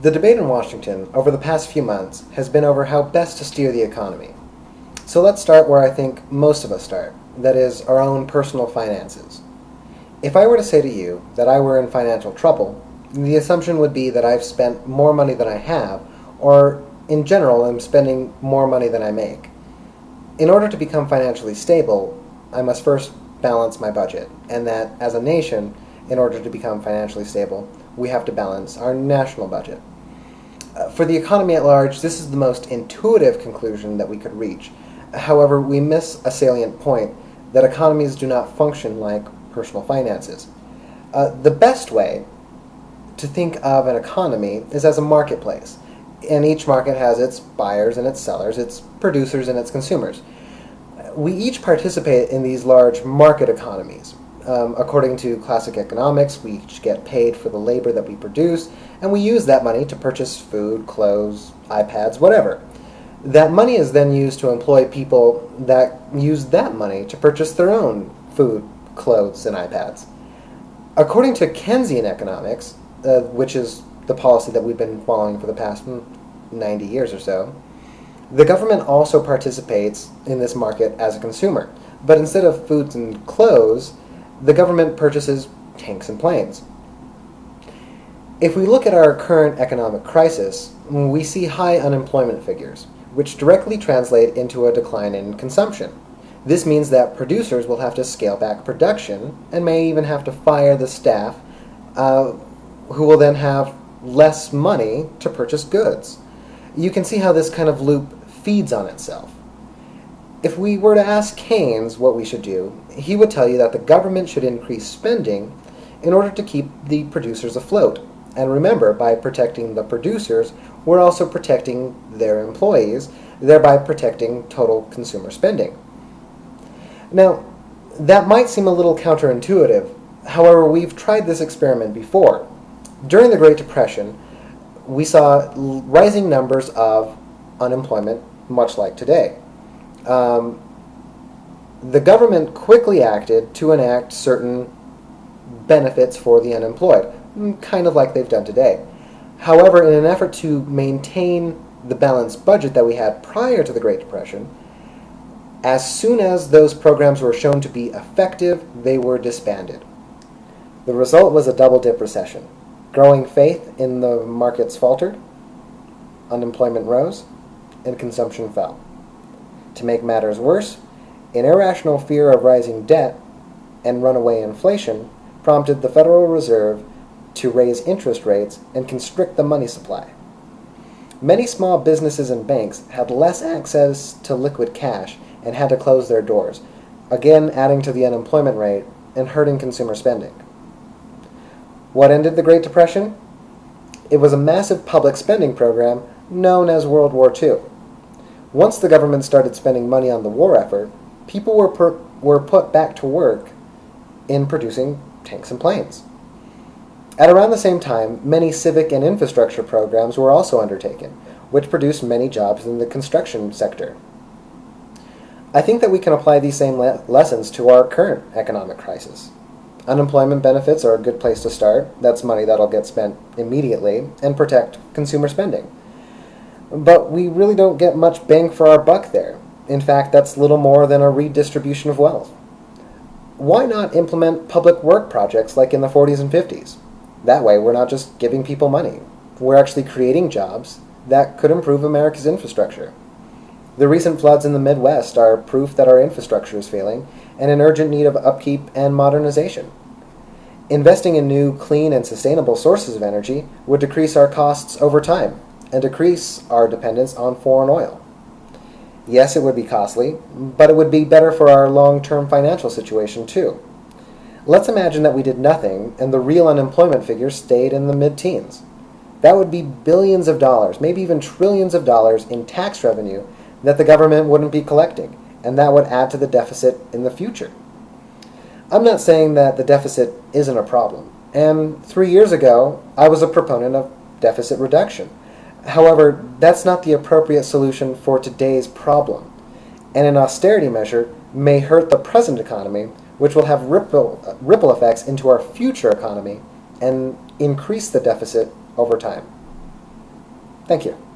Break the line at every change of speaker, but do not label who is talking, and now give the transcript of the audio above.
The debate in Washington over the past few months has been over how best to steer the economy. So let's start where I think most of us start, that is, our own personal finances. If I were to say to you that I were in financial trouble, the assumption would be that I've spent more money than I have, or in general am spending more money than I make. In order to become financially stable, I must first balance my budget, and that as a nation, in order to become financially stable, we have to balance our national budget. For the economy at large, this is the most intuitive conclusion that we could reach. However, we miss a salient point, that economies do not function like personal finances. The best way to think of an economy is as a marketplace, and each market has its buyers and its sellers, its producers and its consumers. We each participate in these large market economies. According to classic economics, we each get paid for the labor that we produce, and we use that money to purchase food, clothes, iPads, whatever. That money is then used to employ people that use that money to purchase their own food, clothes, and iPads. According to Keynesian economics, which is the policy that we've been following for the past 90 years or so, the government also participates in this market as a consumer. But instead of foods and clothes, the government purchases tanks and planes. If we look at our current economic crisis, we see high unemployment figures, which directly translate into a decline in consumption. This means that producers will have to scale back production and may even have to fire the staff, who will then have less money to purchase goods. You can see how this kind of loop feeds on itself. If we were to ask Keynes what we should do, he would tell you that the government should increase spending in order to keep the producers afloat. And remember, by protecting the producers, we're also protecting their employees, thereby protecting total consumer spending. Now, that might seem a little counterintuitive. However, we've tried this experiment before. During the Great Depression, we saw rising numbers of unemployment, much like today. The government quickly acted to enact certain benefits for the unemployed, kind of like they've done today. However, in an effort to maintain the balanced budget that we had prior to the Great Depression, as soon as those programs were shown to be effective, they were disbanded. The result was a double-dip recession. Growing faith in the markets faltered, unemployment rose, and consumption fell. To make matters worse, an irrational fear of rising debt and runaway inflation prompted the Federal Reserve to raise interest rates and constrict the money supply. Many small businesses and banks had less access to liquid cash and had to close their doors, again adding to the unemployment rate and hurting consumer spending. What ended the Great Depression? It was a massive public spending program known as World War II. Once the government started spending money on the war effort, people were put back to work in producing tanks and planes. At around the same time, many civic and infrastructure programs were also undertaken, which produced many jobs in the construction sector. I think that we can apply these same lessons to our current economic crisis. Unemployment benefits are a good place to start. That's money that'll get spent immediately and protect consumer spending. But we really don't get much bang for our buck there. In fact, that's little more than a redistribution of wealth. Why not implement public work projects like in the 40s and 50s? That way, we're not just giving people money. We're actually creating jobs that could improve America's infrastructure. The recent floods in the Midwest are proof that our infrastructure is failing and in urgent need of upkeep and modernization. Investing in new, clean, and sustainable sources of energy would decrease our costs over time and decrease our dependence on foreign oil. Yes, it would be costly, but it would be better for our long-term financial situation too. Let's imagine that we did nothing and the real unemployment figure stayed in the mid-teens. That would be billions of dollars, maybe even trillions of dollars in tax revenue that the government wouldn't be collecting, and that would add to the deficit in the future. I'm not saying that the deficit isn't a problem, and 3 years ago, I was a proponent of deficit reduction. However, that's not the appropriate solution for today's problem, and an austerity measure may hurt the present economy, which will have ripple effects into our future economy and increase the deficit over time. Thank you.